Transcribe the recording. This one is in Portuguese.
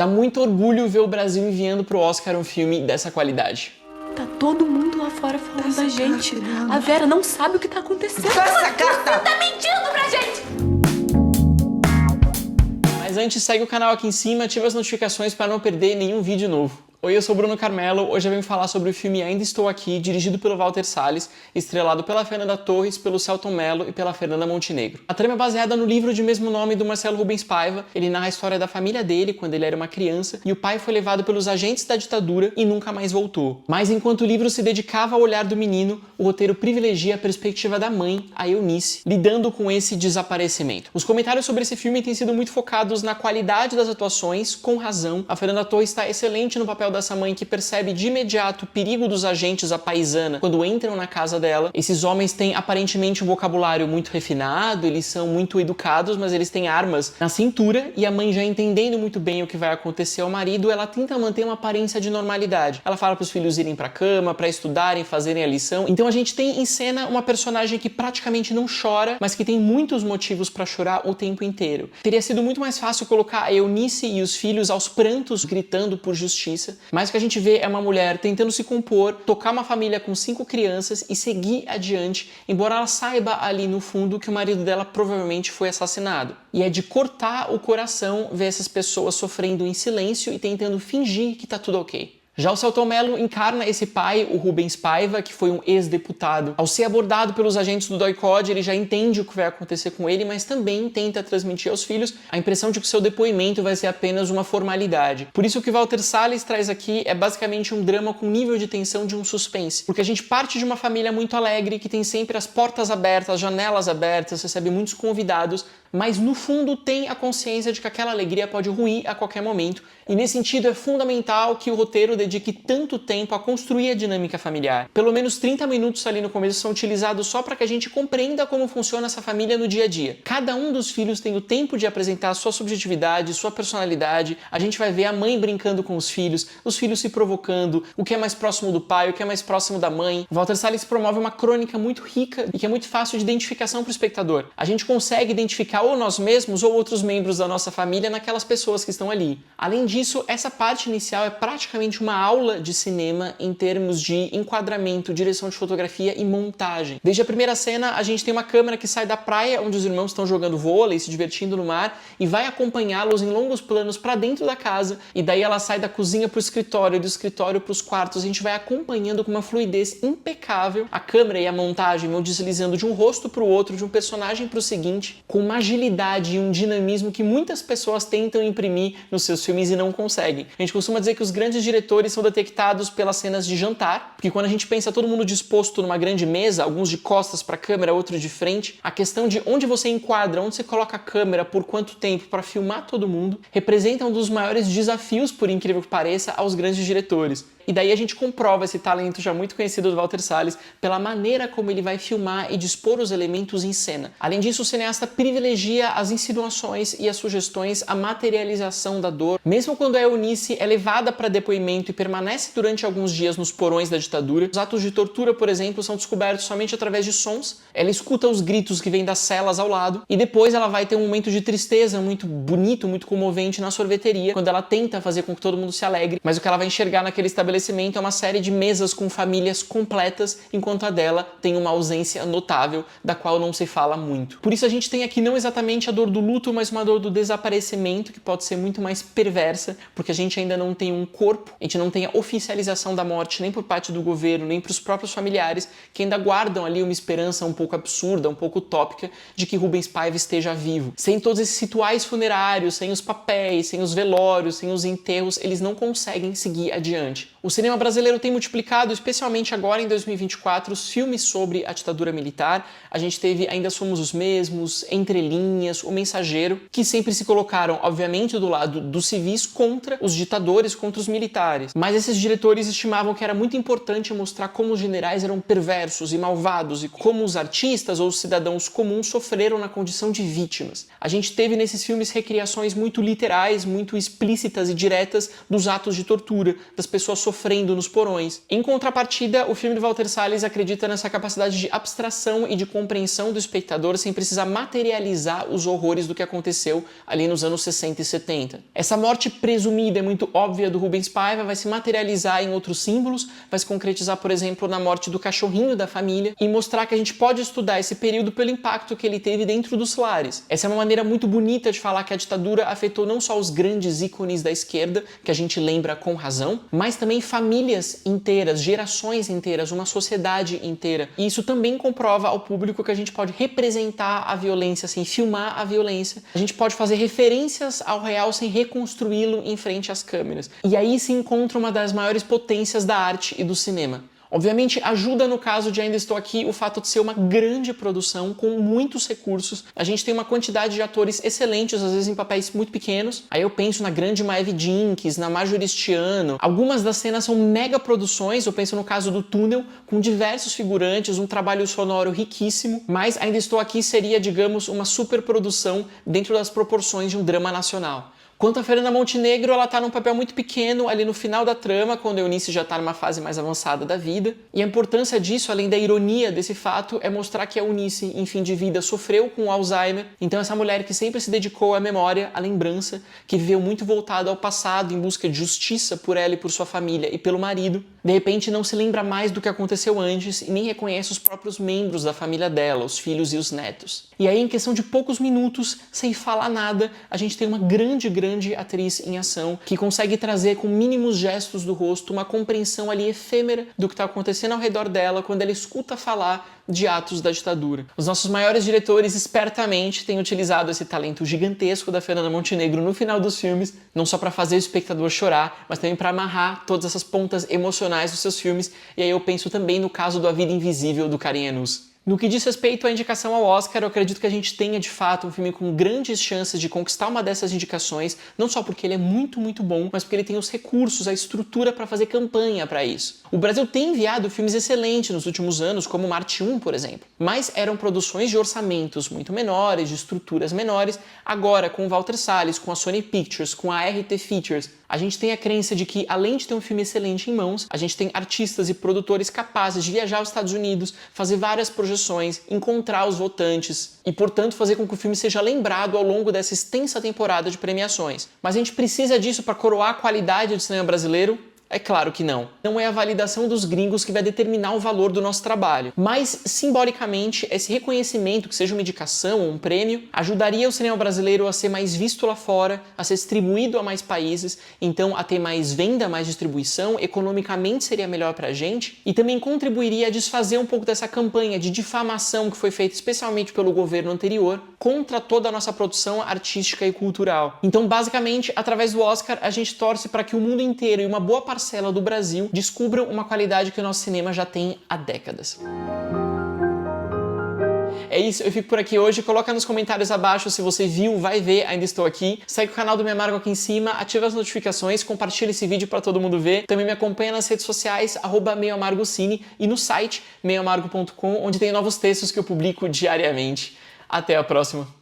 Dá muito orgulho ver o Brasil enviando pro Oscar um filme dessa qualidade. Tá todo mundo lá fora falando da gente. A Vera não sabe o que tá acontecendo. Essa carta! Você tá mentindo pra gente! Mas antes, segue o canal aqui em cima, ativa as notificações para não perder nenhum vídeo novo. Oi, eu sou o Bruno Carmelo, hoje eu venho falar sobre o filme Ainda Estou Aqui, dirigido pelo Walter Salles, estrelado pela Fernanda Torres, pelo Selton Mello e pela Fernanda Montenegro. A trama é baseada no livro de mesmo nome do Marcelo Rubens Paiva. Ele narra a história da família dele quando ele era uma criança e o pai foi levado pelos agentes da ditadura e nunca mais voltou. Mas enquanto o livro se dedicava ao olhar do menino, o roteiro privilegia a perspectiva da mãe, a Eunice, lidando com esse desaparecimento. Os comentários sobre esse filme têm sido muito focados na qualidade das atuações, com razão. A Fernanda Torres está excelente no papel dessa mãe que percebe de imediato o perigo dos agentes à paisana quando entram na casa dela. Esses homens têm aparentemente um vocabulário muito refinado, eles são muito educados, mas eles têm armas na cintura e a mãe, já entendendo muito bem o que vai acontecer ao marido, ela tenta manter uma aparência de normalidade. Ela fala para os filhos irem para a cama, para estudarem, fazerem a lição. Então a gente tem em cena uma personagem que praticamente não chora, mas que tem muitos motivos para chorar o tempo inteiro. Teria sido muito mais fácil colocar a Eunice e os filhos aos prantos gritando por justiça, mas o que a gente vê é uma mulher tentando se compor, tocar uma família com 5 crianças e seguir adiante, embora ela saiba ali no fundo que o marido dela provavelmente foi assassinado. E é de cortar o coração ver essas pessoas sofrendo em silêncio e tentando fingir que tá tudo ok. Já o Selton Mello encarna esse pai, o Rubens Paiva, que foi um ex-deputado. Ao ser abordado pelos agentes do DOI-CODE, ele já entende o que vai acontecer com ele, mas também tenta transmitir aos filhos a impressão de que o seu depoimento vai ser apenas uma formalidade. Por isso o que Walter Salles traz aqui é basicamente um drama com nível de tensão de um suspense, porque a gente parte de uma família muito alegre, que tem sempre as portas abertas, as janelas abertas, recebe muitos convidados, mas no fundo tem a consciência de que aquela alegria pode ruir a qualquer momento, e nesse sentido é fundamental que o roteiro dedique tanto tempo a construir a dinâmica familiar. Pelo menos 30 minutos ali no começo são utilizados só para que a gente compreenda como funciona essa família no dia a dia. Cada um dos filhos tem o tempo de apresentar sua subjetividade, sua personalidade. A gente vai ver a mãe brincando com os filhos se provocando, o que é mais próximo do pai, o que é mais próximo da mãe. Walter Salles promove uma crônica muito rica e que é muito fácil de identificação para o espectador. A gente consegue identificar ou nós mesmos ou outros membros da nossa família naquelas pessoas que estão ali. Além disso, essa parte inicial é praticamente uma aula de cinema em termos de enquadramento, direção de fotografia e montagem. Desde a primeira cena, a gente tem uma câmera que sai da praia onde os irmãos estão jogando vôlei, se divertindo no mar, e vai acompanhá-los em longos planos para dentro da casa, e daí ela sai da cozinha para o escritório, do escritório para os quartos. A gente vai acompanhando com uma fluidez impecável. A câmera e a montagem vão deslizando de um rosto para o outro, de um personagem para o seguinte, com uma agilidade e um dinamismo que muitas pessoas tentam imprimir nos seus filmes e não conseguem. A gente costuma dizer que os grandes diretores são detectados pelas cenas de jantar, porque quando a gente pensa todo mundo disposto numa grande mesa, alguns de costas para a câmera, outros de frente, a questão de onde você enquadra, onde você coloca a câmera, por quanto tempo para filmar todo mundo, representa um dos maiores desafios, por incrível que pareça, aos grandes diretores. E daí a gente comprova esse talento já muito conhecido do Walter Salles pela maneira como ele vai filmar e dispor os elementos em cena. Além disso, o cineasta privilegia as insinuações e as sugestões, a materialização da dor. Mesmo quando a Eunice é levada para depoimento e permanece durante alguns dias nos porões da ditadura, os atos de tortura, por exemplo, são descobertos somente através de sons. Ela escuta os gritos que vêm das celas ao lado e depois ela vai ter um momento de tristeza muito bonito, muito comovente na sorveteria, quando ela tenta fazer com que todo mundo se alegre, mas o que ela vai enxergar naquele estabelecimento é uma série de mesas com famílias completas, enquanto a dela tem uma ausência notável, da qual não se fala muito. Por isso a gente tem aqui não exatamente a dor do luto, mas uma dor do desaparecimento, que pode ser muito mais perversa, porque a gente ainda não tem um corpo, a gente não tem a oficialização da morte, nem por parte do governo, nem para os próprios familiares, que ainda guardam ali uma esperança um pouco absurda, um pouco utópica, de que Rubens Paiva esteja vivo. Sem todos esses rituais funerários, sem os papéis, sem os velórios, sem os enterros, eles não conseguem seguir adiante. O cinema brasileiro tem multiplicado, especialmente agora em 2024, os filmes sobre a ditadura militar. A gente teve Ainda Somos os Mesmos, Entre Linhas, O Mensageiro, que sempre se colocaram, obviamente, do lado dos civis contra os ditadores, contra os militares. Mas esses diretores estimavam que era muito importante mostrar como os generais eram perversos e malvados e como os artistas ou os cidadãos comuns sofreram na condição de vítimas. A gente teve nesses filmes recriações muito literais, muito explícitas e diretas dos atos de tortura, das pessoas sofrendo nos porões. Em contrapartida, o filme do Walter Salles acredita nessa capacidade de abstração e de compreensão do espectador sem precisar materializar os horrores do que aconteceu ali nos anos 60 e 70. Essa morte presumida e muito óbvia do Rubens Paiva vai se materializar em outros símbolos, vai se concretizar, por exemplo, na morte do cachorrinho da família e mostrar que a gente pode estudar esse período pelo impacto que ele teve dentro dos lares. Essa é uma maneira muito bonita de falar que a ditadura afetou não só os grandes ícones da esquerda, que a gente lembra com razão, mas também famílias inteiras, gerações inteiras, uma sociedade inteira. E isso também comprova ao público que a gente pode representar a violência sem filmar a violência. A gente pode fazer referências ao real sem reconstruí-lo em frente às câmeras. E aí se encontra uma das maiores potências da arte e do cinema. Obviamente ajuda no caso de Ainda Estou Aqui o fato de ser uma grande produção com muitos recursos. A gente tem uma quantidade de atores excelentes, às vezes em papéis muito pequenos. Aí eu penso na grande Maeve Dinkins, na Marjorie Stiano. Algumas das cenas são mega produções, eu penso no caso do Túnel, com diversos figurantes, um trabalho sonoro riquíssimo. Mas Ainda Estou Aqui seria, digamos, uma superprodução dentro das proporções de um drama nacional. Quanto a Fernanda Montenegro, ela tá num papel muito pequeno ali no final da trama, quando a Eunice já tá numa fase mais avançada da vida. E a importância disso, além da ironia desse fato, é mostrar que a Eunice, em fim de vida, sofreu com Alzheimer. Então essa mulher que sempre se dedicou à memória, à lembrança, que viveu muito voltada ao passado em busca de justiça por ela e por sua família e pelo marido, de repente não se lembra mais do que aconteceu antes e nem reconhece os próprios membros da família dela, os filhos e os netos. E aí, em questão de poucos minutos, sem falar nada, a gente tem uma grande atriz em ação que consegue trazer com mínimos gestos do rosto uma compreensão ali efêmera do que está acontecendo ao redor dela quando ela escuta falar de atos da ditadura. Os nossos maiores diretores espertamente têm utilizado esse talento gigantesco da Fernanda Montenegro no final dos filmes, não só para fazer o espectador chorar, mas também para amarrar todas essas pontas emocionais dos seus filmes, e aí eu penso também no caso do A Vida Invisível do Karim Enouz. No que diz respeito à indicação ao Oscar, eu acredito que a gente tenha de fato um filme com grandes chances de conquistar uma dessas indicações, não só porque ele é muito bom, mas porque ele tem os recursos, a estrutura para fazer campanha para isso. O Brasil tem enviado filmes excelentes nos últimos anos, como Marte 1, por exemplo, mas eram produções de orçamentos muito menores, de estruturas menores. Agora, com o Walter Salles, com a Sony Pictures, com a RT Features, a gente tem a crença de que, além de ter um filme excelente em mãos, a gente tem artistas e produtores capazes de viajar aos Estados Unidos, fazer várias projeções, encontrar os votantes e, portanto, fazer com que o filme seja lembrado ao longo dessa extensa temporada de premiações. Mas a gente precisa disso para coroar a qualidade do cinema brasileiro? É claro que não. Não é a validação dos gringos que vai determinar o valor do nosso trabalho. Mas, simbolicamente, esse reconhecimento, que seja uma indicação ou um prêmio, ajudaria o cinema brasileiro a ser mais visto lá fora, a ser distribuído a mais países, então a ter mais venda, mais distribuição, economicamente seria melhor pra gente, e também contribuiria a desfazer um pouco dessa campanha de difamação que foi feita especialmente pelo governo anterior contra toda a nossa produção artística e cultural. Então, basicamente, através do Oscar, a gente torce para que o mundo inteiro e uma boa parcela do Brasil descubram uma qualidade que o nosso cinema já tem há décadas. É isso, eu fico por aqui hoje. Coloca nos comentários abaixo se você viu, vai ver, Ainda Estou Aqui. Segue o canal do Meio Amargo aqui em cima, ativa as notificações, compartilha esse vídeo para todo mundo ver. Também me acompanha nas redes sociais, @meioamargocine, e no site meioamargo.com, onde tem novos textos que eu publico diariamente. Até a próxima!